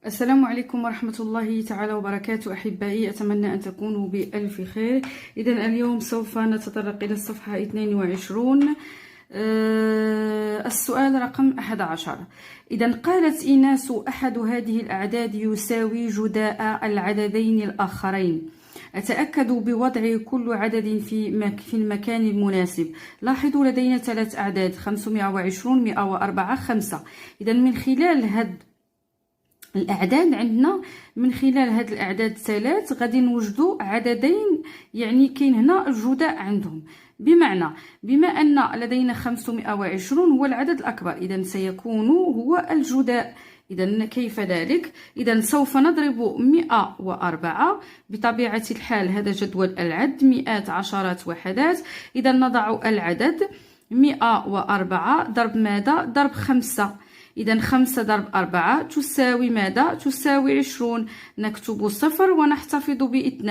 السلام عليكم ورحمة الله تعالى وبركاته أحبائي، أتمنى أن تكونوا بألف خير. إذن اليوم سوف نتطرق إلى الصفحة 22. السؤال رقم 11. إذن قالت إيناس: أحد هذه الأعداد يساوي جداء العددين الآخرين. أتأكد بوضع كل عدد في المكان المناسب. لاحظوا لدينا 3 أعداد: 520 104 5. إذن من خلال هذا الأعداد عندنا، من خلال هاد الأعداد 3 غادي نوجدوا عددين، يعني كاين هنا الجداء عندهم. بمعنى بما أن لدينا 520 هو العدد الأكبر، إذن سيكون هو الجداء. إذن كيف ذلك؟ إذن سوف نضرب 104. بطبيعة الحال هذا جدول العد، مئات عشرات وحدات. إذن نضع العدد 104 ضرب ماذا؟ ضرب 5. إذن 5 ضرب 4 تساوي ماذا؟ تساوي 20. نكتب 0 ونحتفظ ب2،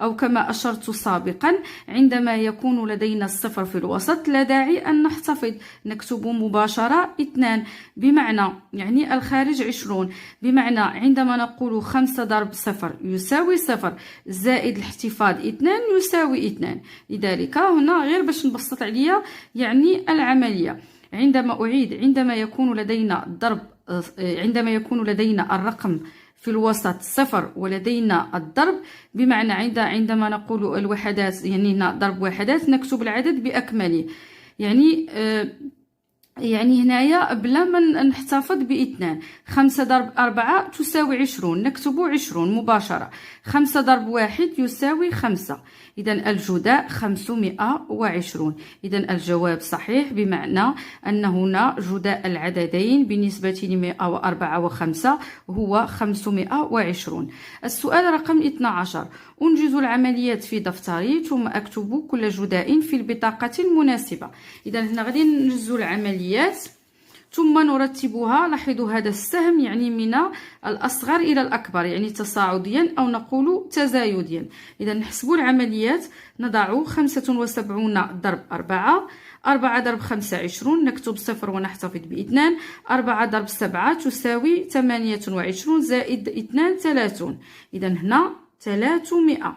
أو كما أشرت سابقا عندما يكون لدينا الصفر في الوسط لا داعي أن نحتفظ، نكتب مباشرة 2. بمعنى يعني الخارج 20. بمعنى عندما نقول 5 ضرب 0 يساوي 0 زائد الاحتفاظ 2 يساوي 2. لذلك هنا غير باش نبسط عليا يعني العملية، عندما يكون لدينا عندما يكون لدينا الرقم في الوسط 0 ولدينا الضرب، بمعنى عندما نقول الوحدات يعني هنا ضرب وحدات نكتب العدد بأكمله، يعني هنايا بلا ما نحتفظ ب2. 5 ضرب 4 تساوي 20، نكتب 20 مباشرة. 5 ضرب 1 يساوي 5. إذن الجداء 520. إذن الجواب صحيح، بمعنى أن هنا جداء العددين بالنسبة ل 104 و5 هو 520. السؤال رقم 12. أنجز العمليات في دفتري ثم أكتب كل جداء في البطاقة المناسبة. إذن هنا غادي ننجز العمليات ثم نرتبها. لاحظوا هذا السهم يعني من الأصغر إلى الأكبر، يعني تصاعديا أو نقول تزايديا. إذا نحسب العمليات. نضع 75 ضرب 4. 4 ضرب 5 20، نكتب 0 ونحتفظ ب2. 4 ضرب 7 تساوي 28 زائد 2 30. إذا هنا 300.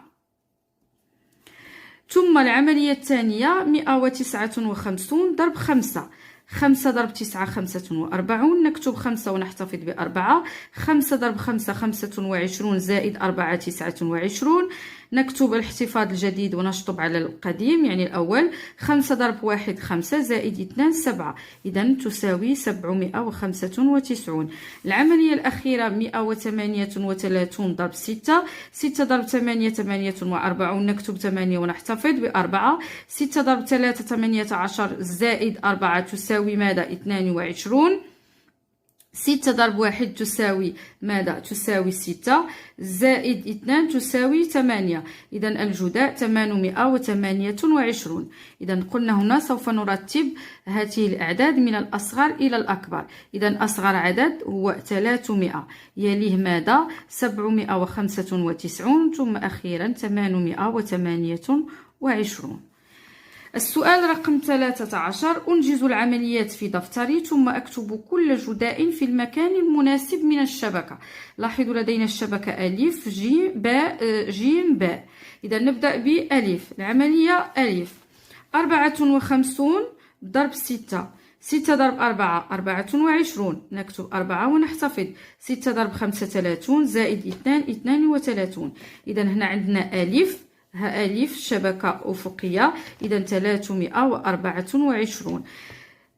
ثم العملية الثانية 159 ضرب 5. 5 ضرب 9 45، نكتب 5 ونحتفظ ب4. 5 ضرب 5 25 زائد 4 29، نكتب الاحتفاظ الجديد ونشطب على القديم يعني الأول. 5 ضرب 1 5 زائد 2 7، إذا تساوي 795. العملية الأخيرة 138 ضرب 6. 6 ضرب 8 48، نكتب 8 ونحتفظ ب4. 6 ضرب 3 18 زائد 4 تساوي ماذا؟ 22. 6 ضرب 1 تساوي ماذا؟ تساوي 6 زائد 2 تساوي 8. إذا الجداء 828. إذا قلنا هنا سوف نرتب هذه الأعداد من الأصغر إلى الأكبر. إذا أصغر عدد هو 300، يليه ماذا؟ 795، ثم أخيرا 828. السؤال رقم 13. أنجز العمليات في دفتري ثم أكتب كل جداء في المكان المناسب من الشبكة. لاحظوا لدينا الشبكة ألف ج باء ج باء. إذا نبدأ بألف. العملية ألف 54 ضرب 6. 6 ضرب 4 24، نكتب 4 ونحتفظ. 6 ضرب 5 30 زائد 2 32. إذا هنا عندنا ألف، ها ألف شبكة أفقية، إذا 324.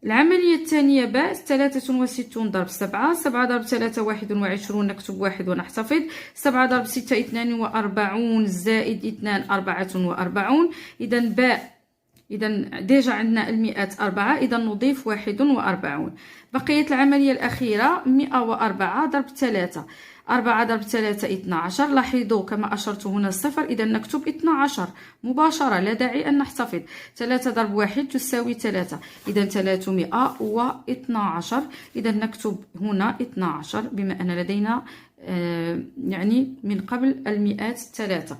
العملية الثانية باء 63 ضرب 7. 7 ضرب 3 21، نكتب 1 ونحتفظ. 7 ضرب 6 42 زائد 2 44. إذا باء، إذا ديجا عندنا المئات 4، إذا نضيف 41. بقيت العملية الأخيرة 104 ضرب 3. 4 ضرب 3 12. لاحظوا كما أشرت هنا الصفر، إذا نكتب 12 مباشرة لا داعي أن نحتفظ. 3 ضرب 1 تساوي 3، إذا 312. إذا نكتب هنا 12 بما أن لدينا يعني من قبل المئات 3.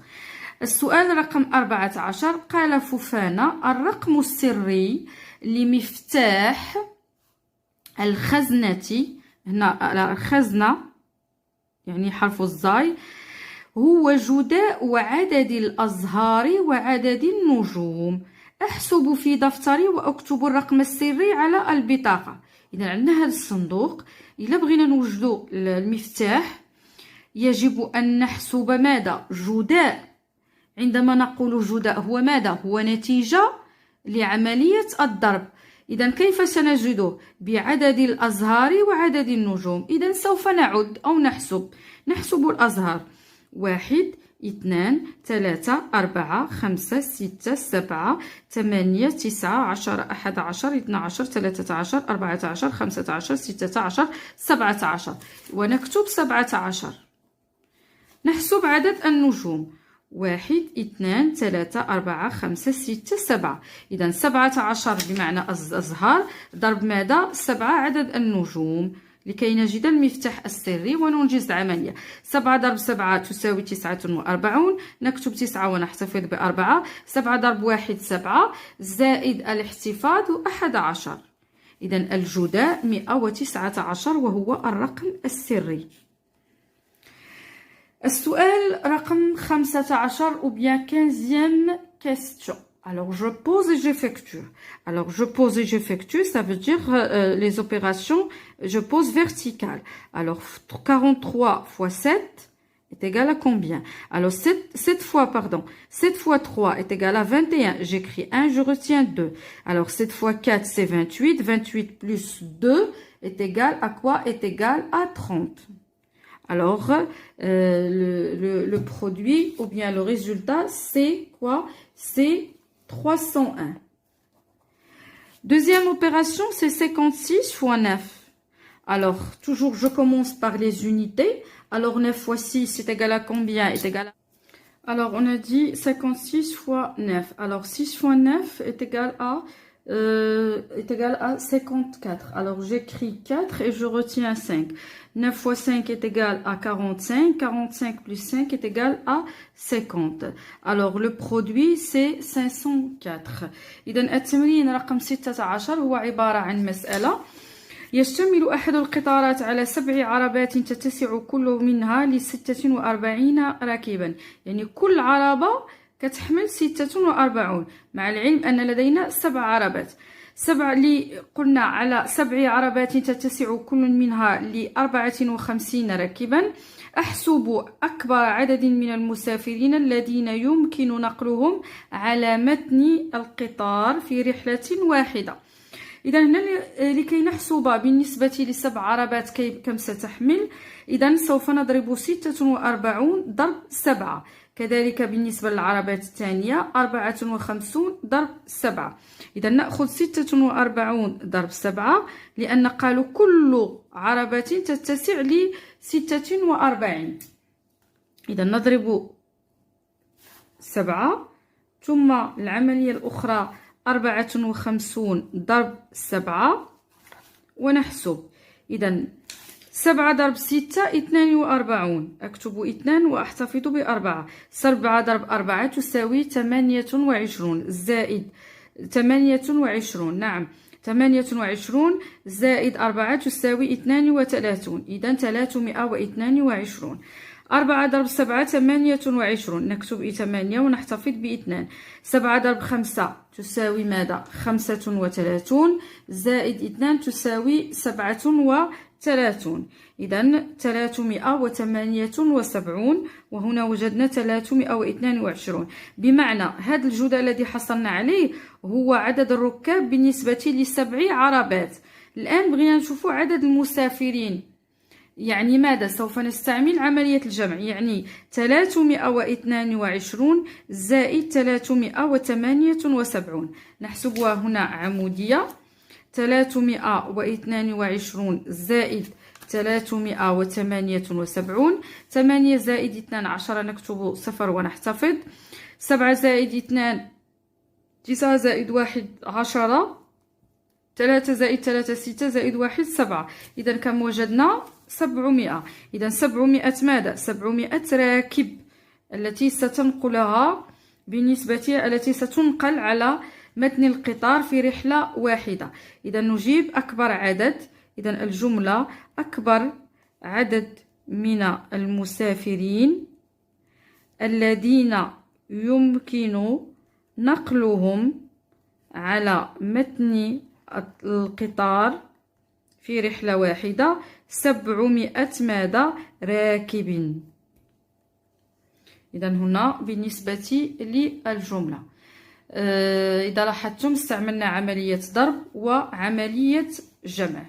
السؤال رقم 14. قال فوفانا: الرقم السري لمفتاح الخزنة، هنا الخزنة يعني حرف الزاي، هو جداء عدد الأزهار وعدد النجوم. أحسب في دفتري وأكتب الرقم السري على البطاقة. إذا عندنا هذا الصندوق، إلا بغينا نوجدوا المفتاح يجب أن نحسب ماذا؟ جداء. عندما نقول جداء هو ماذا؟ هو نتيجة لعملية الضرب. إذا كيف سنجده؟ بعدد الأزهار وعدد النجوم. إذا سوف نعد أو نحسب الأزهار: 1 2 3 4 5 6 7 8 9 10 11 12 13 14 15 16 17. ونكتب 17. نحسب عدد النجوم: 1 2 3 4 5 6 7. إذا 17 بمعنى الأزهار ضرب ماذا؟ 7 عدد النجوم، لكي نجد المفتاح السري وننجز العملية. 7 ضرب 7 تساوي 49. نكتب 9 ونحتفظ ب4. 7 ضرب 1 7 زائد الاحتفاظ 11. إذا الجداء 119 وهو الرقم السري. السؤال رقم 15 ou bien 15e question. Alors je pose et j'effectue. Alors je pose et j'effectue, ça veut dire les opérations, je pose verticale. Alors 43 fois 7 est égal à combien? Alors 7 fois 3 est égal à 21. J'écris 1, je retiens 2. Alors 7 fois 4 c'est 28. 28 plus 2 est égal à quoi? Est égal à 30. Alors, le produit ou bien le résultat, c'est quoi? C'est 301. Deuxième opération, c'est 56 fois 9. Alors, toujours, je commence par les unités. Alors, 9 fois 6 est égal à combien? Est égal à... Alors, on a dit 56 fois 9. Alors, 6 fois 9 est égal à 54. Alors, j'écris 4 et je retiens 5. 9 fois 5 est égal à 45. 45 plus 5 est égal à 50. Alors, le produit, c'est 504. إذن التمرين رقم 16 هو عبارة عن مسألة يشتمل أحد القطارات على 7 عربات تتسع كل منها ل46 راكبا. يعني كل عربة كتحمل 46. مع العلم أن لدينا 7 عربات. 7 اللي قلنا على 7 عربات تتسع كل منها ل54 راكبا. أحسب أكبر عدد من المسافرين الذين يمكن نقلهم على متن القطار في رحلة واحدة. إذا هنا لكي نحسب بالنسبة ل7 عربات كم ستحمل، إذا سوف نضرب 46 ضرب 7. كذلك بالنسبة للعربات الثانية 54 ضرب 7. إذا نأخذ 46 ضرب 7 لأن قالوا كل عربات تتسع ل 46. إذا نضرب 7 ثم العملية الأخرى 54 ضرب 7 ونحسب. إذا 7 ضرب 6 42. أكتب 2 وأحتفظ ب4. 7 ضرب 4 تساوي 28 زائد 28. نعم 28 زائد 4 تساوي 32. إذا 322. 4 ضرب 7 28. نكتب 8 ونحتفظ ب2. 7 ضرب 5 تساوي ماذا؟ 35 زائد 2 تساوي 37. إذا 378 وهنا وجدنا 322. بمعنى هذا الجداء الذي حصلنا عليه هو عدد الركاب بالنسبة ل7 عربات. الآن بغينا نشوفوا عدد المسافرين. يعني ماذا؟ سوف نستعمل عملية الجمع. يعني 322 زائد 378. نحسبها هنا عمودية. 322 زائد 378. 8 زائد 2 10. نكتب 0 ونحتفظ. 7 زائد 2 9 زائد 1 10. 3 زائد 3 6 زائد 1 7. إذا كم وجدنا؟ 700. إذا 700 ماذا؟ 700 راكب التي ستنقلها التي ستنقل على متن القطار في رحلة واحدة. إذا نجيب أكبر عدد. إذا الجملة أكبر عدد من المسافرين الذين يمكن نقلهم على متن القطار في رحلة واحدة 700 ماذا راكب. إذا هنا بالنسبة للجملة إذا لاحظتم استعملنا عملية ضرب وعملية جمع.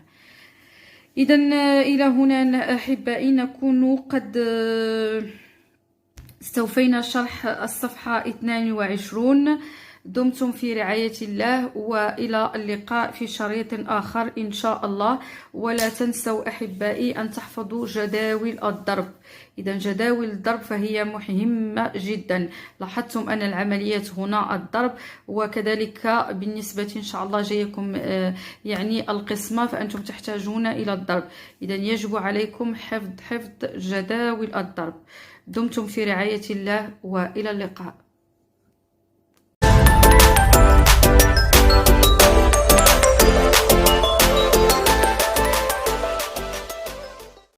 إذا إلى هنا أحبائي نكون قد استوفينا شرح الصفحة 22. دمتم في رعاية الله، وإلى اللقاء في شريط آخر إن شاء الله. ولا تنسوا أحبائي أن تحفظوا جداول الضرب. إذا جداول الضرب فهي مهمة جدا. لاحظتم أن العمليات هنا الضرب، وكذلك بالنسبة إن شاء الله جايكم يعني القسمة، فأنتم تحتاجون إلى الضرب. إذا يجب عليكم حفظ جداول الضرب. دمتم في رعاية الله، وإلى اللقاء.